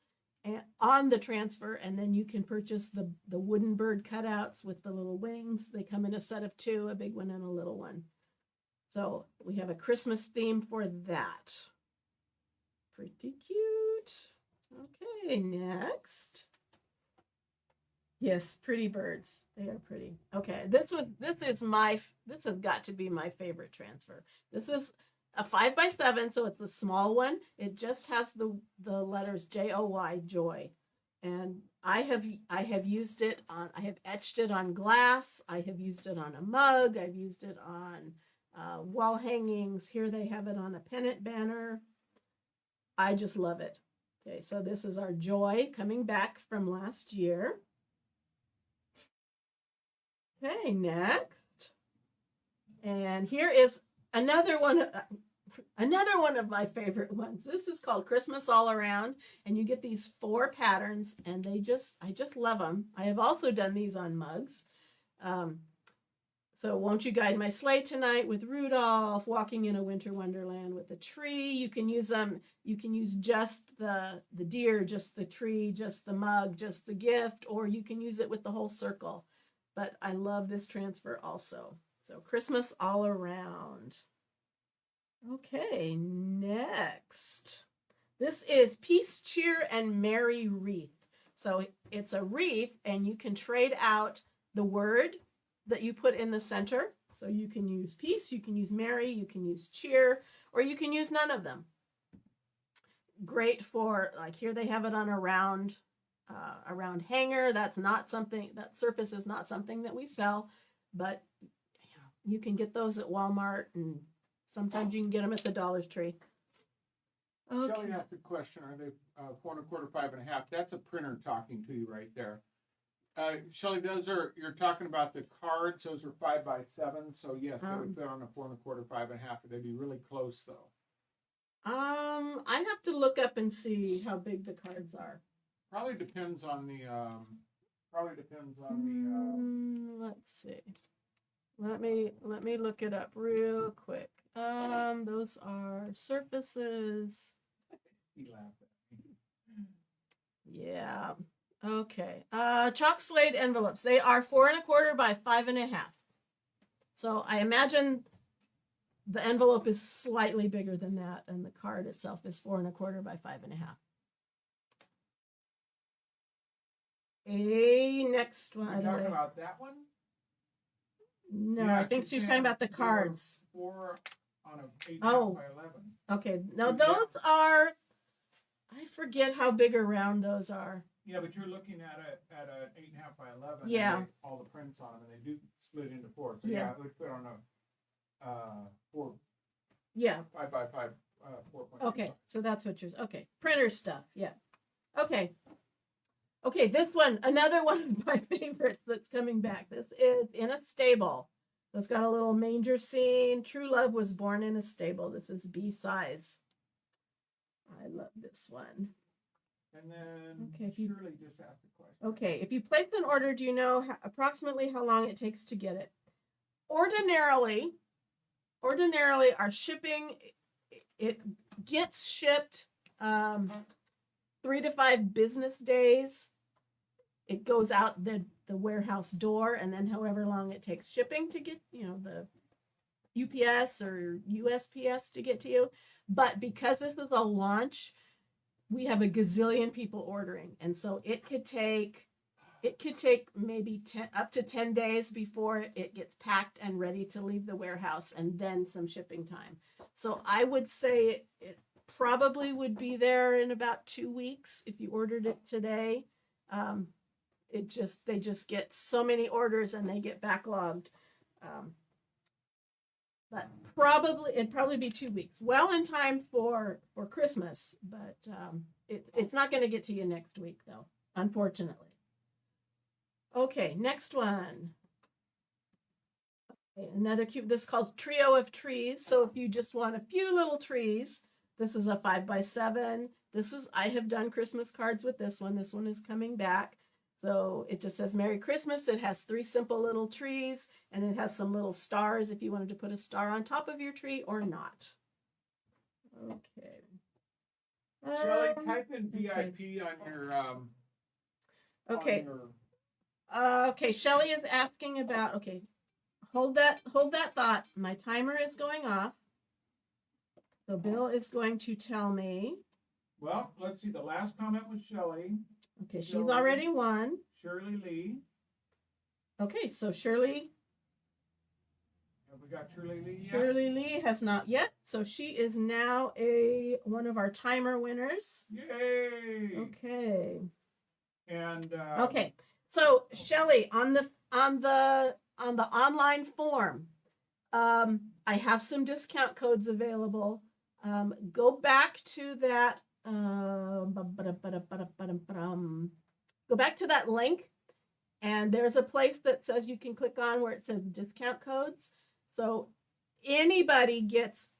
and on the transfer, and then you can purchase the wooden bird cutouts with the little wings. They come in a set of 2, a big one and a little one. So we have a Christmas theme for that. Pretty cute. Okay, next. Yes, pretty birds. They are pretty. Okay, this has got to be my favorite transfer. This is a 5x7, so it's the small one. It just has the letters J-O-Y, joy. And I have used it on, I have etched it on glass. I have used it on a mug. I've used it on wall hangings. Here they have it on a pennant banner. I just love it. Okay, so this is our joy coming back from last year. Okay, next. And here is another one of my favorite ones. This is called Christmas All Around, and you get these 4 patterns, and I just love them. I have also done these on mugs. So won't you guide my sleigh tonight with Rudolph, walking in a winter wonderland with a tree. You can use them. You can use just the deer, just the tree, just the mug, just the gift, or you can use it with the whole circle. But I love this transfer also. So Christmas all around. Okay, next. This is Peace, Cheer, and Merry Wreath. So it's a wreath, and you can trade out the word that you put in the center. So you can use peace, you can use merry, you can use cheer, or you can use none of them. Great for, like here they have it on a round hanger. That's not something, that surface is not something that we sell, but you can get those at Walmart, and sometimes you can get them at the Dollar Tree. Okay. Shelley asked a question, are they 4 1/4, 5 1/2? That's a printer talking to you right there. Shelley, those are, you're talking about the cards, those are 5 by 7, so yes, they would fit on a 4 1/4, 5 1/2, they'd be really close though. I have to look up and see how big the cards are. Probably depends on the, let's see. Let me look it up real quick. Those are surfaces. He laughed at me. Yeah. Okay. Chalk Suede envelopes. They are 4 1/4 by 5 1/2. So I imagine the envelope is slightly bigger than that, and the card itself is 4 1/4 by 5 1/2. Next one. Are you talking about that one? No, yeah, I think she's talking about the cards. 4 on a 8 by 11. Okay. No, those are, I forget how big or round those are. Yeah, but you're looking at an 8 1/2 by 11. Yeah. And all the prints on them, and they do split into 4. So yeah, it would fit on a 4. Yeah. 5 by 5. 4.5. Okay, so that's what you're. Okay, printer stuff. Yeah. Okay. Okay, this one, another one of my favorites that's coming back. This is in a stable. So it's got a little manger scene. True love was born in a stable. This is B size. I love this one. And then okay, Shirley just asked a question. Okay, if you place an order, do you know approximately how long it takes to get it? Ordinarily, our shipping, it gets shipped 3 to 5 business days. It goes out the warehouse door, and then however long it takes shipping to get, the UPS or USPS to get to you. But because this is a launch, we have a gazillion people ordering, and so it could take maybe up to 10 days before it gets packed and ready to leave the warehouse, and then some shipping time. So I would say it probably would be there in about 2 weeks if you ordered it today. They just get so many orders and they get backlogged. But it'd probably be 2 weeks. Well in time for Christmas, but it's not going to get to you next week though, unfortunately. Okay, next one. Okay, another cute, this is called Trio of Trees. So if you just want a few little trees, this is a 5 by 7. I have done Christmas cards with this one. This one is coming back. So it just says Merry Christmas. It has 3 simple little trees, and it has some little stars if you wanted to put a star on top of your tree or not. Okay. Shelley, type in VIP on your okay. On your... Okay, Shelley is asking about, okay, hold that thought. My timer is going off. So Bill is going to tell me. Well, let's see. The last comment was Shelley. Okay, she's already won. Shirley Lee. Okay, so Shirley. Have we got Shirley Lee yet? Shirley Lee has not yet. So she is now one of our timer winners. Yay! Okay. And okay. So Shelley, on the online form, I have some discount codes available. Go back to that. Go back to that link, and there's a place that says you can click on where it says discount codes. So anybody gets,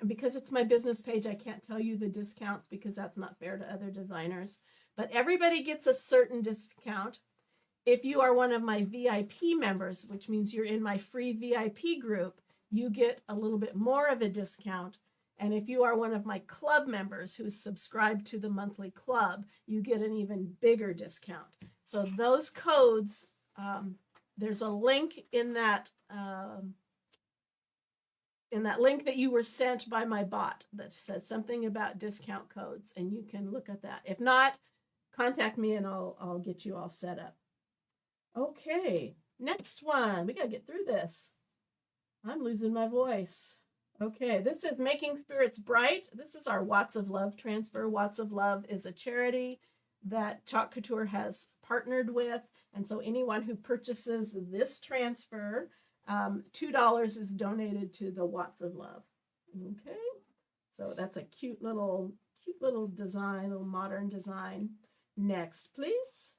because it's my business page, I can't tell you the discounts because that's not fair to other designers, but everybody gets a certain discount. if you are one of my VIP members, which means you're in my free VIP group, you get a little bit more of a discount. And if you are one of my club members who's subscribed to the monthly club, you get an even bigger discount. So those codes, there's a link in that link that you were sent by my bot that says something about discount codes, and you can look at that. If not, contact me and I'll get you all set up. Okay, next one. We got to get through this. I'm losing my voice. Okay, this is Making Spirits Bright. This is our Watts of Love transfer. Watts of Love is a charity that Chalk Couture has partnered with. And so anyone who purchases this transfer, $2 is donated to the Watts of Love. Okay, so that's a cute little design, little modern design. Next, please.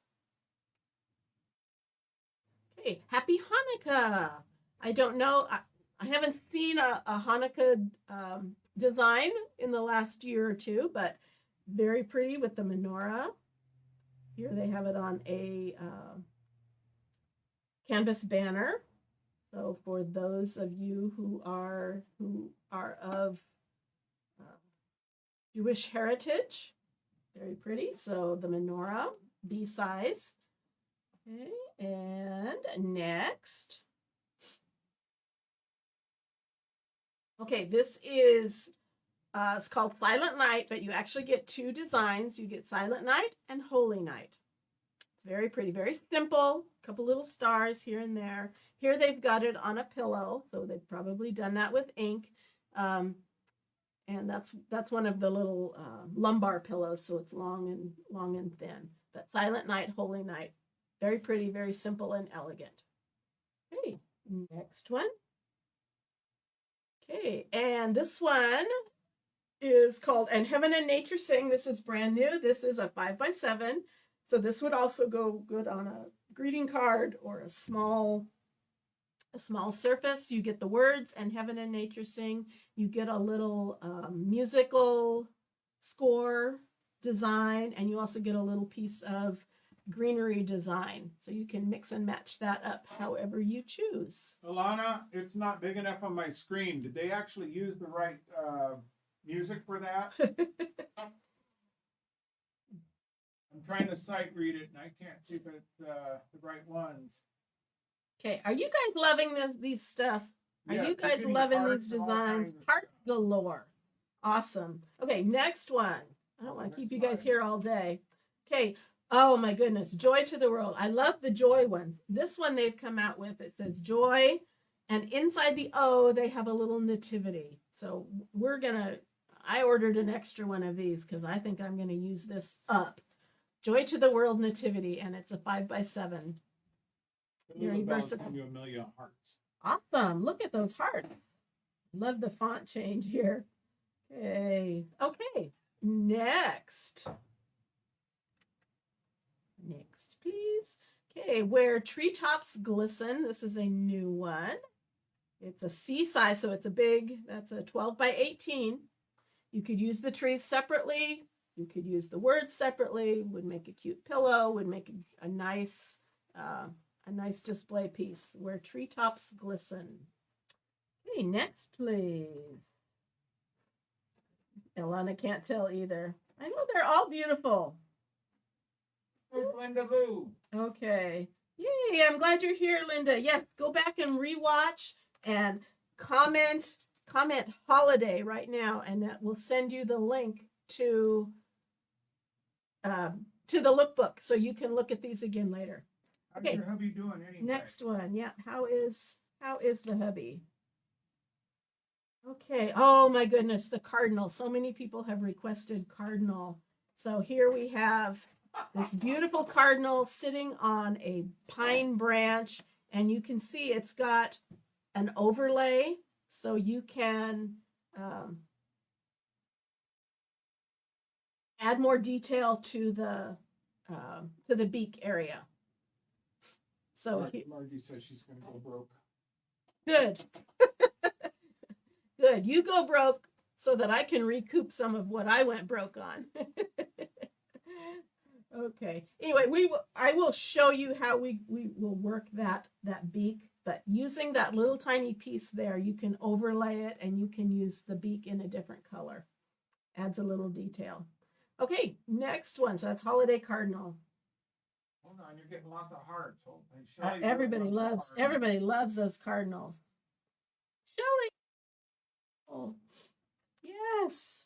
Okay, Happy Hanukkah. I don't know. I haven't seen a Hanukkah design in the last year or two, but very pretty with the menorah. Here they have it on a canvas banner. So for those of you who are of Jewish heritage, very pretty. So the menorah, B size. Okay, and next. Okay, this is, it's called Silent Night, but you actually get two designs. You get Silent Night and Holy Night. It's very pretty, very simple. A couple little stars here and there. Here they've got it on a pillow, so they've probably done that with ink. And that's one of the little lumbar pillows, so it's long and thin. But Silent Night, Holy Night. Very pretty, very simple and elegant. Okay, next one. Okay, and this one is called And Heaven and Nature Sing. This is brand new. This is a 5x7. So this would also go good on a greeting card or a small surface. You get the words And Heaven and Nature Sing. You get a little musical score design, and you also get a little piece of greenery design, so you can mix and match that up however you choose. Alana, it's not big enough on my screen. Did they actually use the right music for that? I'm trying to sight read it and I can't see if it's the right ones. Okay, are you guys loving these stuff? Are Yeah, you guys loving these designs? Hearts galore. Awesome. Okay, next one. I don't want to keep you guys here all day. Okay. Oh my goodness, Joy to the World. I love the Joy ones. This one they've come out with, it says Joy, and inside the O, they have a little nativity. So I ordered an extra one of these because I think I'm going to use this up. Joy to the World nativity, and it's a 5x7. Very versatile. You a million hearts. Awesome. Look at those hearts. Love the font change here. Okay. Okay. Next, please. Okay, Where Treetops Glisten. This is a new one. It's a C size, so it's a big, that's a 12x18. You could use the trees separately. You could use the words separately. Would make a cute pillow, would make a nice display piece. Where Treetops Glisten. Okay, next, please. Ilana can't tell either. I know they're all beautiful. Where's Linda Lou? Okay. Yay, I'm glad you're here, Linda. Yes, go back and rewatch and comment holiday right now, and that will send you the link to the lookbook so you can look at these again later. How's your hubby doing anyway? Next one. Yeah, how is the hubby? Okay. Oh my goodness, the Cardinal. So many people have requested Cardinal. So here we have this beautiful Cardinal sitting on a pine branch, and you can see it's got an overlay, so you can add more detail to the beak area. So Margie says she's going to go broke. Good. Good. You go broke so that I can recoup some of what I went broke on. Okay. Anyway, I will show you how we will work that beak, but using that little tiny piece there, you can overlay it and you can use the beak in a different color. Adds a little detail. Okay, next one. So that's Holiday Cardinal. Hold on, you're getting lots of hearts. Everybody loves those cardinals. Shelly. Oh, yes.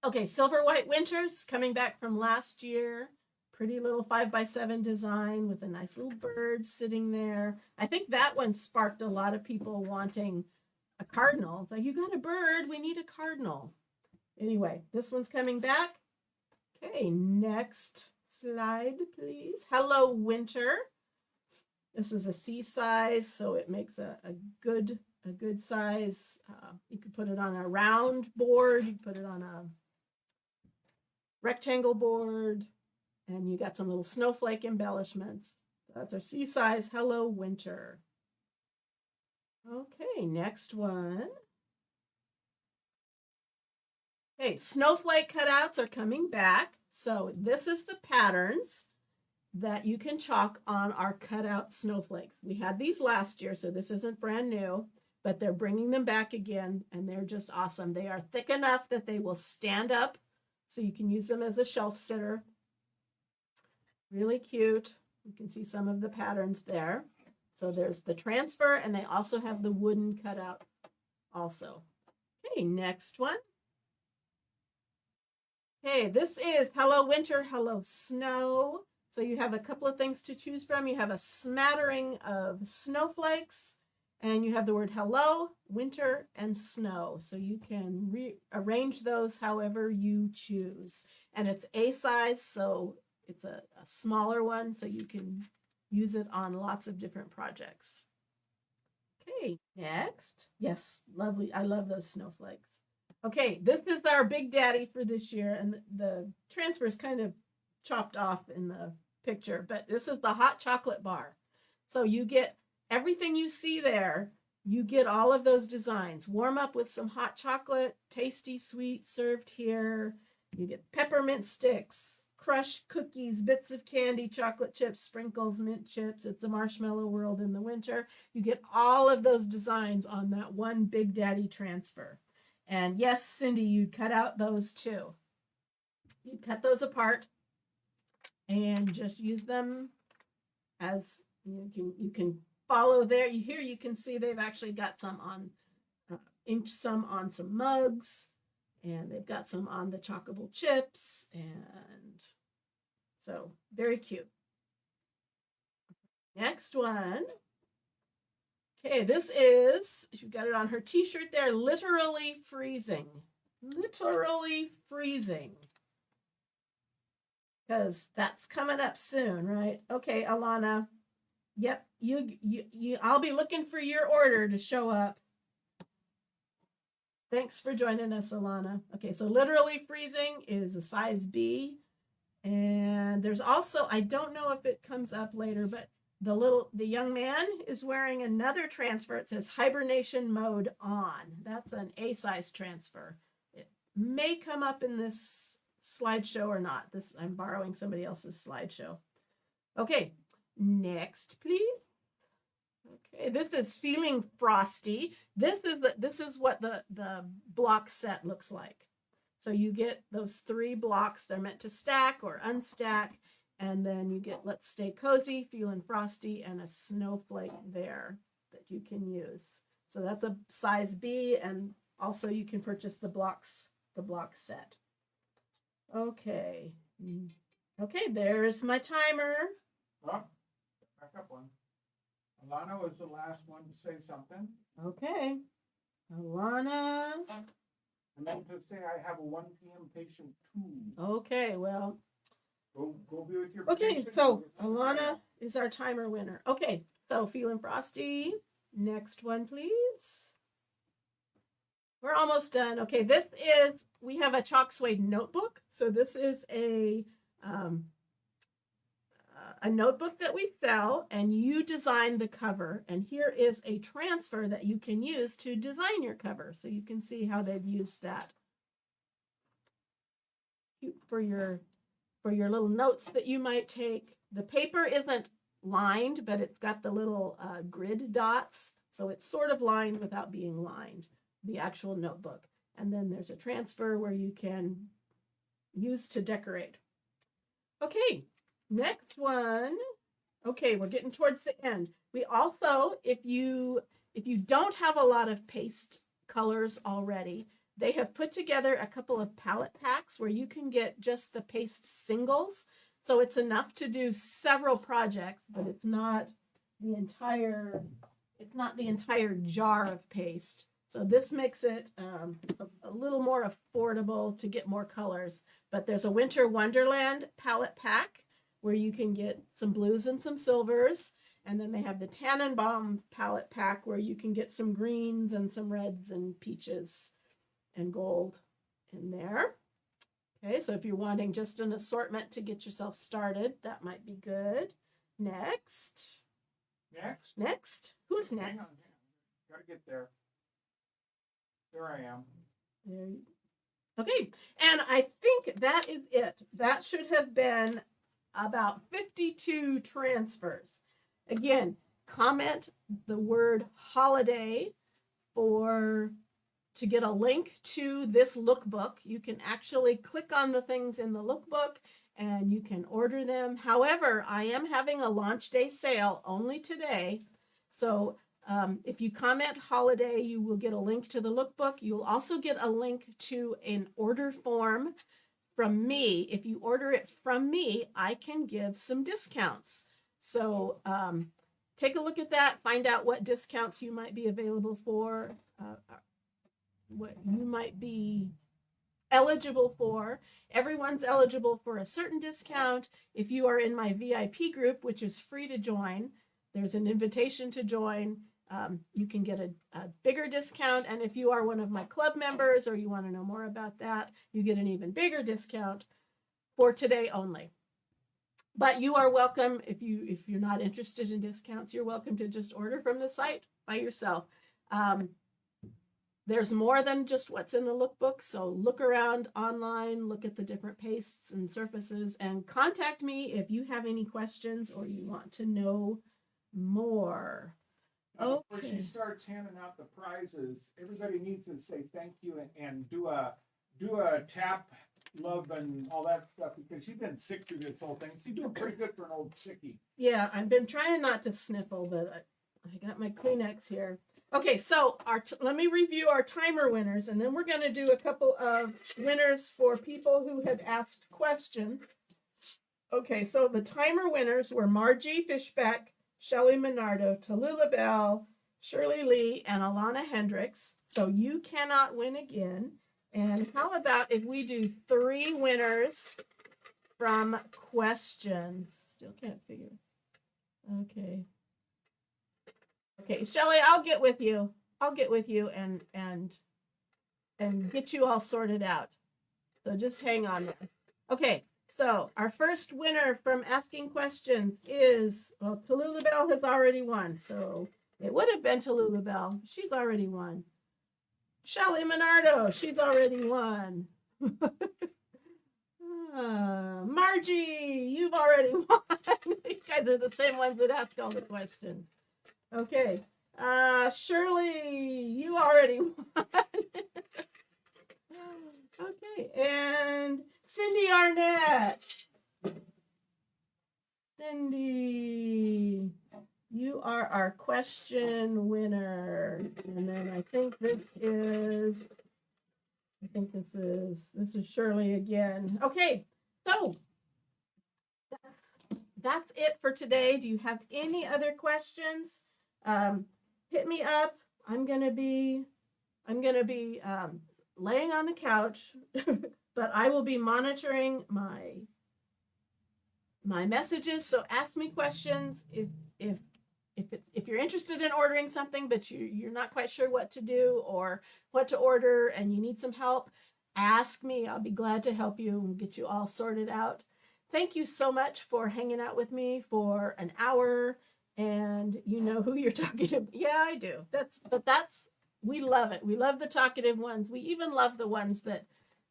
Okay, Silver White Winters coming back from last year. Pretty little 5x7 design with a nice little bird sitting there. I think that one sparked a lot of people wanting a cardinal. It's like, you got a bird, we need a cardinal. Anyway, this one's coming back. Okay, next slide, please. Hello, Winter. This is a C size, so it makes a good size. You could put it on a round board. You could put it on a rectangle board, and you got some little snowflake embellishments. That's our C size. Hello, Winter. Okay, next one. Okay, snowflake cutouts are coming back. So this is the patterns that you can chalk on our cutout snowflakes. We had these last year, so this isn't brand new, but they're bringing them back again, and they're just awesome. They are thick enough that they will stand up, so you can use them as a shelf sitter. Really cute. You can see some of the patterns there. So there's the transfer, and they also have the wooden cutout also. Okay, next one. Okay, this is Hello Winter, Hello Snow. So you have a couple of things to choose from. You have a smattering of snowflakes, and you have the word hello, winter, and snow. So you can rearrange those however you choose. And it's A size, so it's a smaller one, so you can use it on lots of different projects. Okay, next. Yes, lovely. I love those snowflakes. Okay, this is our big daddy for this year, and the transfer is kind of chopped off in the picture, but this is the hot chocolate bar. So you get everything you see there, you get all of those designs. Warm up with some hot chocolate, tasty sweet served here. You get peppermint sticks, crushed cookies, bits of candy, chocolate chips, sprinkles, mint chips. It's a marshmallow world in the winter. You get all of those designs on that one Big Daddy transfer. And yes, Cindy, you'd cut out those too. You'd cut those apart and just use them as you can follow there. Here you can see they've actually got some on some on some mugs, and they've got some on the chockable chips, and so very cute. Next one. Okay, this is, she got it on her t-shirt there, literally freezing. Literally freezing. Because that's coming up soon, right? Okay, Alana. Yep, I'll be looking for your order to show up. Thanks for joining us, Alana. Okay, so literally freezing is a size B. And there's also, I don't know if it comes up later, but the young man is wearing another transfer. It says hibernation mode on. That's an A size transfer. It may come up in this slideshow or not. I'm borrowing somebody else's slideshow. Okay, next, please. Okay, this is Feeling Frosty. This is what the block set looks like. So you get those 3 blocks. They're meant to stack or unstack. And then you get Let's Stay Cozy, Feeling Frosty, and a snowflake there that you can use. So that's a size B, and also you can purchase the block set. Okay. Okay, there's my timer. Oh, back up one. Alana was the last one to say something. Okay. Alana. I meant to say I have a 1 p.m. patient too. Okay, well. Go be with your Okay, patient. so Alana is our timer winner. Okay, so Feeling Frosty. Next one, please. We're almost done. Okay, we have a chalk suede notebook. So this is a notebook that we sell, and you design the cover. And here is a transfer that you can use to design your cover. So you can see how they've used that for your for your little notes that you might take. The paper isn't lined, but it's got the little grid dots. So it's sort of lined without being lined, the actual notebook. And then there's a transfer where you can use to decorate. Okay, next one. Okay, we're getting towards the end. We also, if you don't have a lot of paste colors already, they have put together a couple of palette packs where you can get just the paste singles. So it's enough to do several projects, but it's not the entire jar of paste. So this makes it a little more affordable to get more colors. But there's a Winter Wonderland palette pack where you can get some blues and some silvers. And then they have the Tannenbaum palette pack where you can get some greens and some reds and peaches and gold in there. Okay, so if you're wanting just an assortment to get yourself started, that might be good. Next. Who's next? Hang on. Gotta get there. There I am. Okay, and I think that is it. That should have been about 52 transfers. Again, comment the word holiday to get a link to this lookbook. You can actually click on the things in the lookbook and you can order them. However, I am having a launch day sale only today. So if you comment holiday, you will get a link to the lookbook. You'll also get a link to an order form from me. If you order it from me, I can give some discounts. So take a look at that, find out what discounts you might be available for, what you might be eligible for. Everyone's eligible for a certain discount. If you are in my VIP group, which is free to join, there's an invitation to join. You can get a bigger discount. And if you are one of my club members or you want to know more about that, you get an even bigger discount for today only. But you are welcome, if you're not interested in discounts, you're welcome to just order from the site by yourself. There's more than just what's in the lookbook, so look around online, look at the different pastes and surfaces, and contact me if you have any questions or you want to know more. Okay. Before she starts handing out the prizes, everybody needs to say thank you and do a tap, love, and all that stuff, because she's been sick through this whole thing. She's doing pretty good for an old sickie. Yeah, I've been trying not to sniffle, but I got my Kleenex here. Okay, so let me review our timer winners, and then we're going to do a couple of winners for people who had asked questions. Okay, so the timer winners were Margie Fishbeck, Shelley Minardo, Tallulah Bell, Shirley Lee, and Alana Hendricks. So you cannot win again. And how about if we do 3 winners from questions? Still can't figure. Okay. Okay, Shelley, I'll get with you. I'll get with you and get you all sorted out. So just hang on there. Okay, so our first winner from asking questions is, well, Tallulah Bell has already won. So it would have been Tallulah Bell. She's already won. Shelley Minardo, she's already won. Margie, you've already won. You guys are the same ones that ask all the questions. Okay. Shirley, you already won. Okay. And Cindy Arnett. Cindy, you are our question winner. And then I think this is Shirley again. Okay. So that's it for today. Do you have any other questions? Hit me up. I'm gonna be laying on the couch, but I will be monitoring my messages. So ask me questions if you're interested in ordering something, but you're not quite sure what to do or what to order, and you need some help. Ask me. I'll be glad to help you and get you all sorted out. Thank you so much for hanging out with me for an hour. And you know who you're talking to. Yeah, I do. We love it. We love the talkative ones. We even love the ones that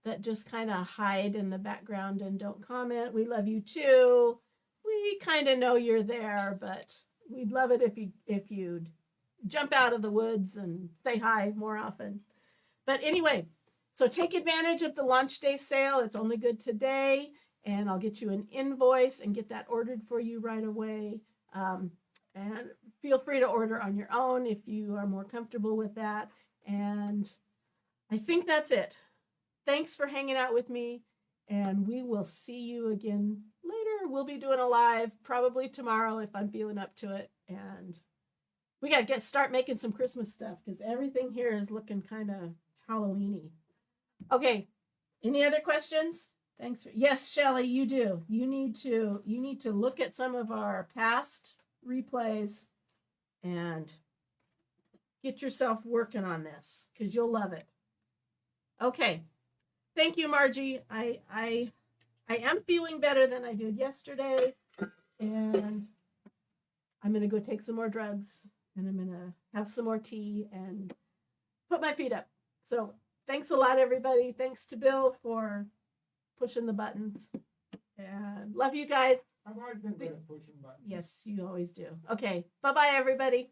that just kind of hide in the background and don't comment. We love you too. We kind of know you're there, but we'd love it if you'd jump out of the woods and say hi more often. But anyway, so take advantage of the launch day sale. It's only good today, and I'll get you an invoice and get that ordered for you right away. And feel free to order on your own if you are more comfortable with that. And I think that's it. Thanks for hanging out with me, and we will see you again later. We'll be doing a live probably tomorrow if I'm feeling up to it. And we got to start making some Christmas stuff because everything here is looking kind of Halloween-y. Okay, any other questions? Thanks. Yes, Shelly, you do. You need to look at some of our past replays and get yourself working on this because you'll love it. Okay. Thank you, Margie. I am feeling better than I did yesterday, and I'm going to go take some more drugs, and I'm going to have some more tea and put my feet up. So thanks a lot, everybody. Thanks to Bill for pushing the buttons. And love you guys. I've always been good at pushing buttons. Yes, you always do. Okay. Bye-bye, everybody.